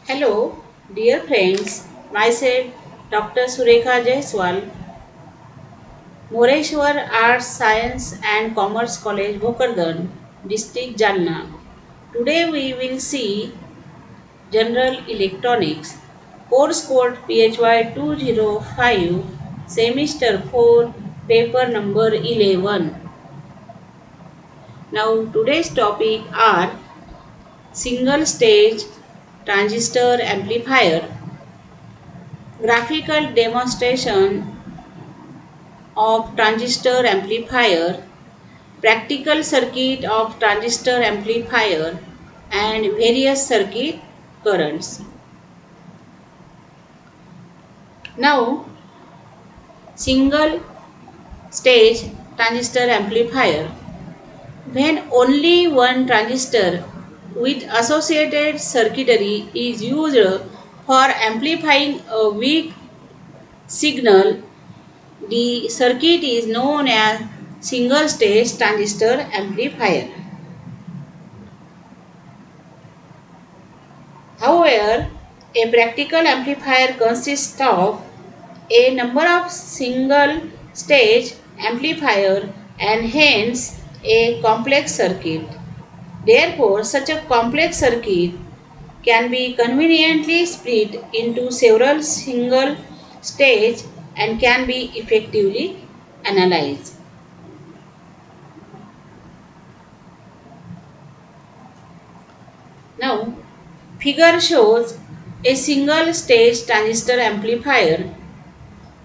Hello, dear friends. Myself, Dr. Surekha Jaiswal, Moreshwar Arts, Science and Commerce College, Bhokardan, District Jalna. Today we will see General Electronics, course code PHY 205, semester 4, paper number 11. Now today's topic are single stage transistor amplifier, graphical demonstration of transistor amplifier, practical circuit of transistor amplifier, and various circuit currents. Now, single stage transistor amplifier. When only one transistor with associated circuitry is used for amplifying a weak signal, the circuit is known as single stage transistor amplifier. However, a practical amplifier consists of a number of single stage amplifier and hence a complex circuit. Therefore, such a complex circuit can be conveniently split into several single stage and can be effectively analyzed. Now, figure shows a single stage transistor amplifier.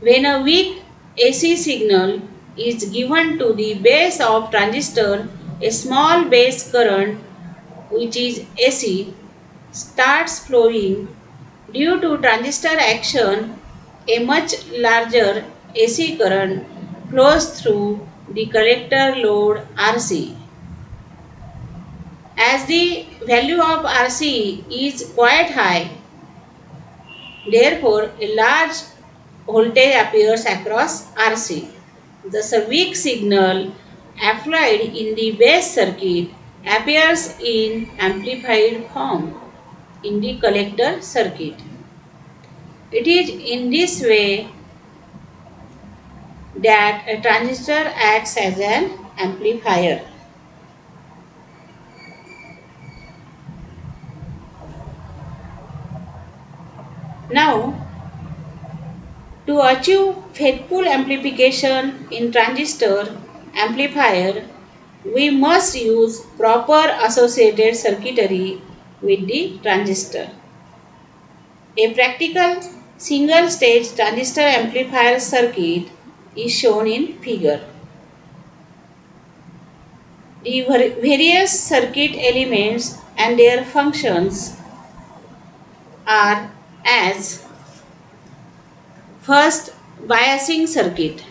When a weak AC signal is given to the base of transistor, a small base current, which is AC, starts flowing. Due to transistor action, a much larger AC current flows through the collector load RC. As the value of RC is quite high, therefore a large voltage appears across RC. Thus a weak signal applied in the base circuit appears in amplified form in the collector circuit. It is in this way that a transistor acts as an amplifier. Now, to achieve faithful amplification in transistor amplifier, we must use proper associated circuitry with the transistor. A practical single stage transistor amplifier circuit is shown in figure. The various circuit elements and their functions are as: first, biasing circuit.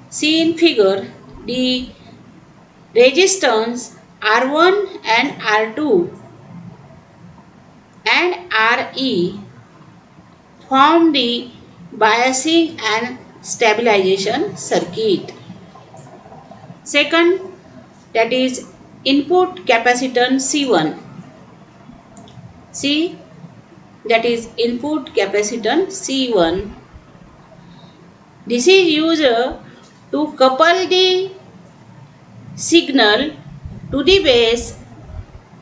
See in figure, the resistance R1 and R2 and Re form the biasing and stabilization circuit. Second, that is input capacitance C1. C, that is input capacitance C1. This is used to couple the signal to the base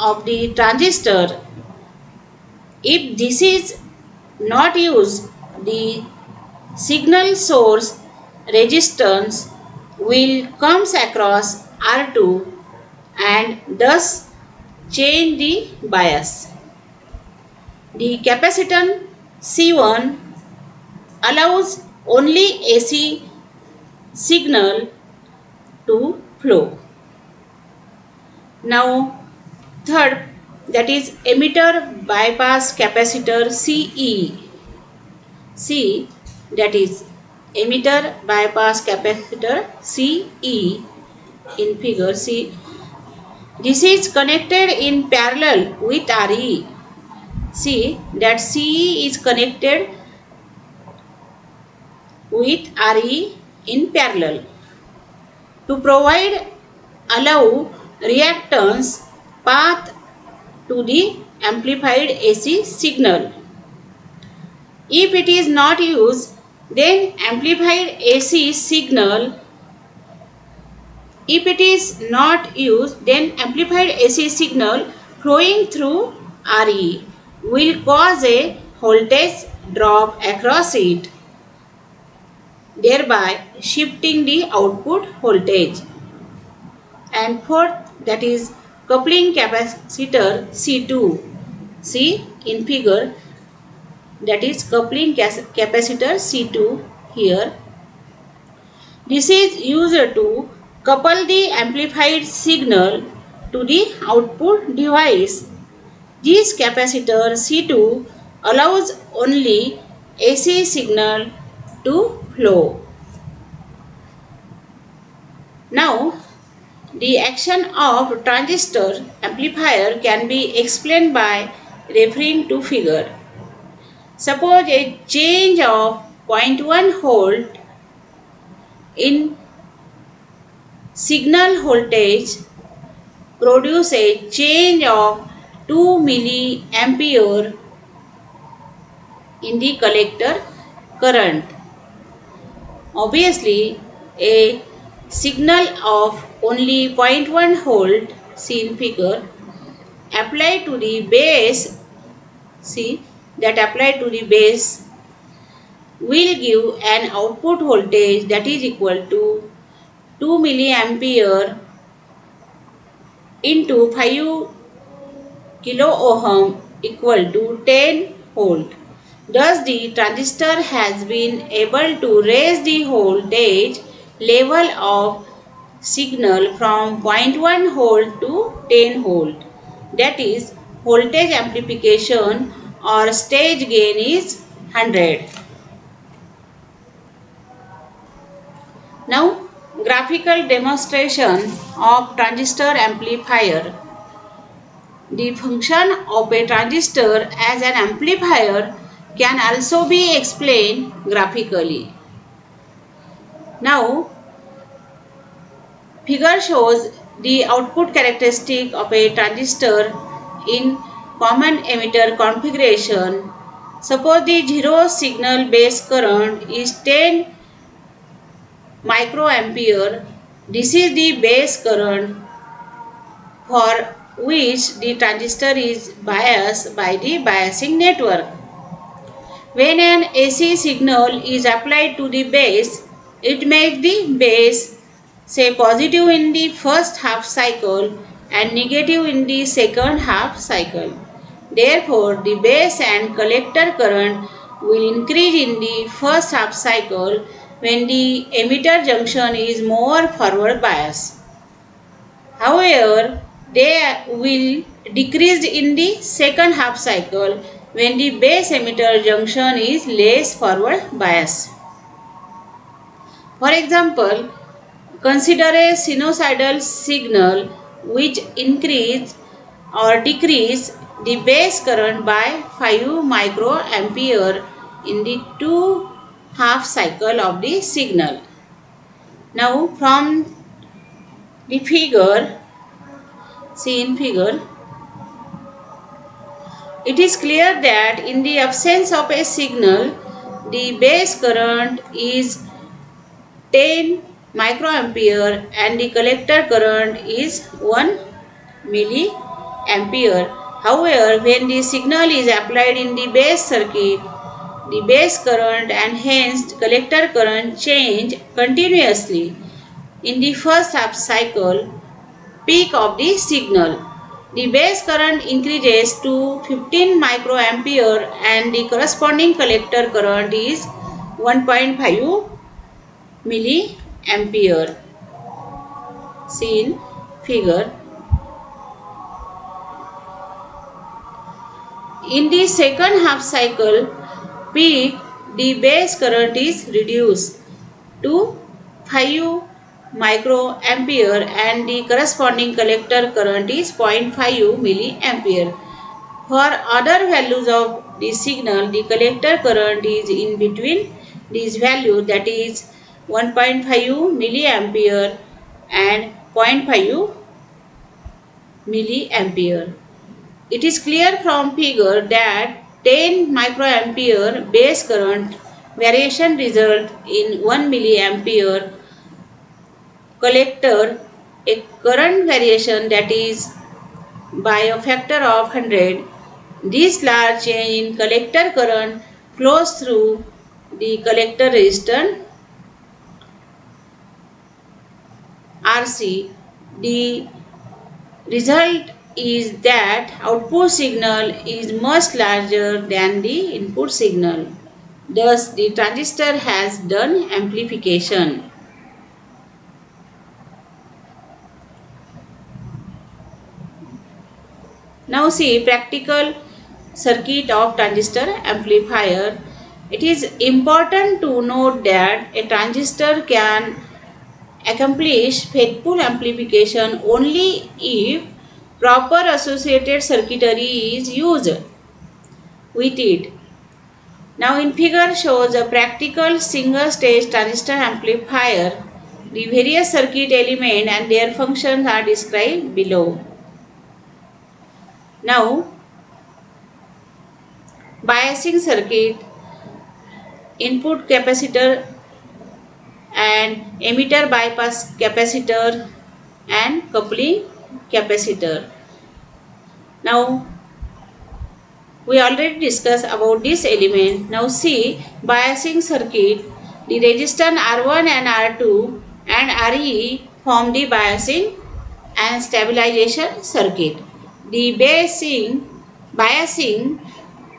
of the transistor. If this is not used, the signal source resistance will comes across R2 and thus change the bias. The capacitance C1 allows only AC signal to flow. Now, third, that is emitter bypass capacitor CE. C, that is emitter bypass capacitor CE in figure C. This is connected in parallel with RE. See that CE is connected with RE in parallel to provide allow reactance path to the amplified AC signal. If it is not used, then amplified AC signal If it is not used, then amplified AC signal flowing through RE will cause a voltage drop across it, thereby shifting the output voltage. And fourth, that is coupling capacitor C2. See in figure, that is coupling capacitor C2 here. This is used to couple the amplified signal to the output device. This capacitor C2 allows only AC signal to flow. Now, the action of transistor amplifier can be explained by referring to figure. Suppose a change of 0.1 volt in signal voltage produce a change of 2 milliampere in the collector current. Obviously, a signal of only 0.1 volt, seen figure, applied to the base, applied to the base will give an output voltage that is equal to 2 milliampere into 5 kilo ohm equal to 10 volt. Thus, the transistor has been able to raise the voltage level of signal from 0.1 volt to 10 volt. That is, voltage amplification or stage gain is 100. Now, graphical demonstration of transistor amplifier. The function of a transistor as an amplifier can also be explained graphically. Now, figure shows the output characteristic of a transistor in common emitter configuration. Suppose the zero signal base current is 10 microampere. This is the base current for which the transistor is biased by the biasing network. When an AC signal is applied to the base, it makes the base say positive in the first half cycle and negative in the second half cycle. Therefore, the base and collector current will increase in the first half cycle when the emitter junction is more forward biased. However, they will decrease in the second half cycle when the base emitter junction is less forward biased. For example, consider a sinusoidal signal which increase or decrease the base current by 5 microampere in the two half cycle of the signal. Now from the figure, seen figure, it is clear that in the absence of a signal, the base current is 10 microampere and the collector current is 1 milliampere. However, when the signal is applied in the base circuit, the base current and hence collector current change continuously in the first half cycle peak of the signal. The base current increases to 15 microampere and the corresponding collector current is 1.5 milliampere. Seen figure. In the second half cycle peak, the base current is reduced to 5 microampere and the corresponding collector current is 0.5 milliampere. For other values of the signal, the collector current is in between these values, that is 1.5 milliampere and 0.5 milliampere. It is clear from figure that 10 microampere base current variation result in 1 milliampere collector a current variation that is by a factor of 100. This large change in collector current flows through the collector resistor RC. The result is that output signal is much larger than the input signal. Thus, the transistor has done amplification. Now see practical circuit of transistor amplifier. It is important to note that a transistor can accomplish faithful amplification only if proper associated circuitry is used with it. Now in figure shows a practical single stage transistor amplifier. The various circuit elements and their functions are described below. Now biasing circuit, input capacitor and emitter bypass capacitor and coupling capacitor. Now we already discussed about this element. Now see biasing circuit. The resistance R1 and R2 and RE form the biasing and stabilization circuit. The biasing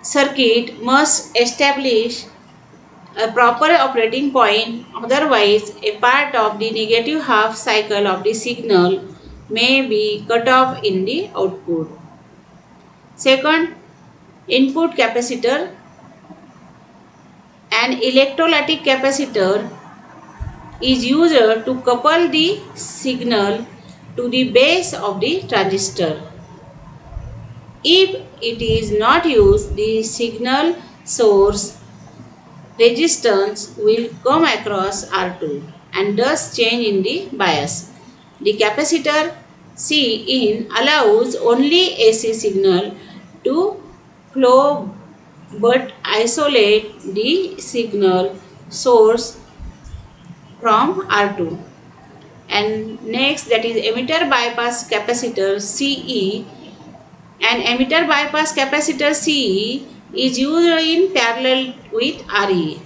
circuit must establish a proper operating point, otherwise a part of the negative half cycle of the signal may be cut off in the output. Second, input capacitor. An electrolytic capacitor is used to couple the signal to the base of the transistor. If it is not used, the signal source resistance will come across R2 and thus change in the bias. The capacitor Cin allows only AC signal to flow but isolate the signal source from R2. And next, that is emitter bypass capacitor Ce. An emitter bypass capacitor Ce is used in parallel with Re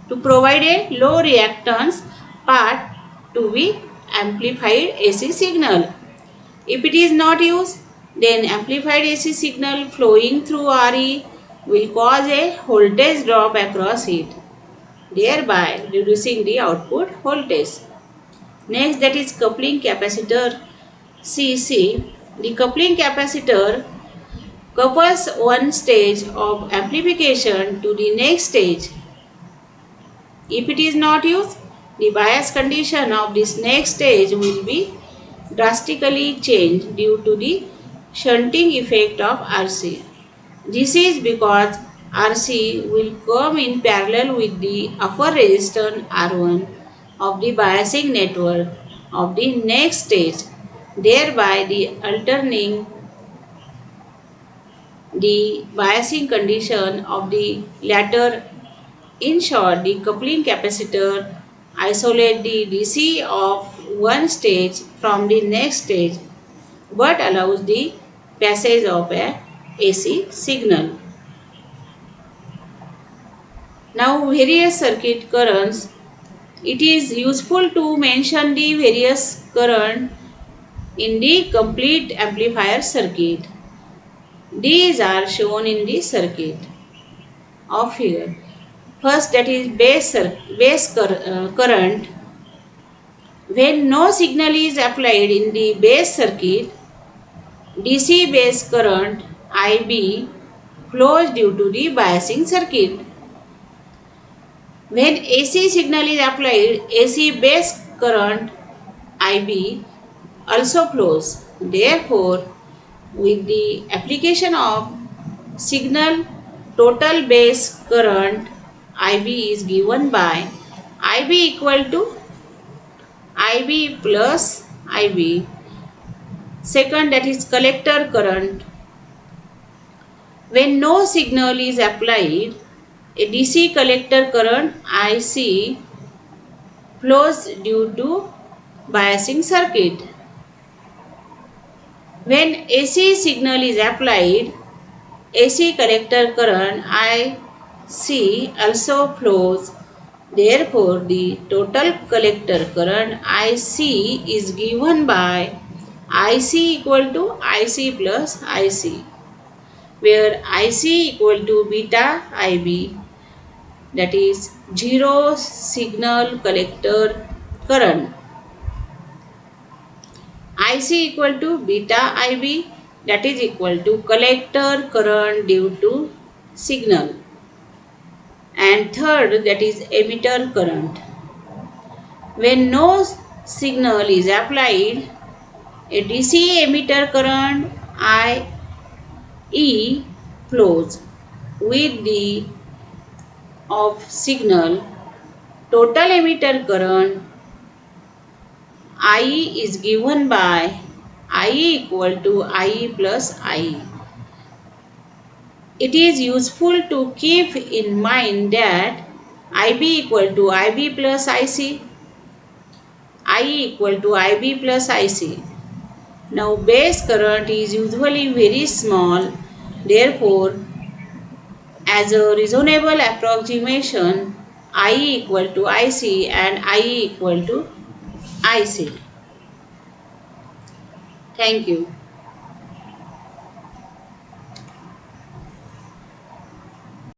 to provide a low reactance part to be amplified AC signal. If it is not used, then amplified AC signal flowing through Re will cause a voltage drop across it, thereby reducing the output voltage. Next, that is coupling capacitor Cc. The coupling capacitor couples one stage of amplification to the next stage. If it is not used, the bias condition of this next stage will be drastically changed due to the shunting effect of RC. This is because RC will come in parallel with the upper resistance R1 of the biasing network of the next stage, thereby altering the biasing condition of the latter. In short, the coupling capacitor isolates the DC of one stage from the next stage but allows the passage of a AC signal. Now various circuit currents. It is useful to mention the various current in the complete amplifier circuit. These are shown in the circuit of figure. First, that is base current. When no signal is applied in the base circuit, DC base current IB flows due to the biasing circuit. When AC signal is applied, AC base current IB also flows. Therefore, with the application of signal, total base current IB is given by IB equal to IB plus IB. Second, that is collector current. When no signal is applied, a DC collector current IC flows due to biasing circuit. When AC signal is applied, AC collector current IC also flows. Therefore, the total collector current IC is given by IC equal to IC plus IC, where IC equal to beta IB, that is zero signal collector current. IC equal to beta IB, that is equal to collector current due to signal. And third, that is emitter current. When no signal is applied, a DC emitter current IE flows with the of signal. Total emitter current IE is given by IE equal to IE plus IE. It is useful to keep in mind that IB equal to IB plus IC, IE equal to IB plus IC. Now base current is usually very small, therefore as a reasonable approximation, IE equal to IC and IE equal to IC. Thank you.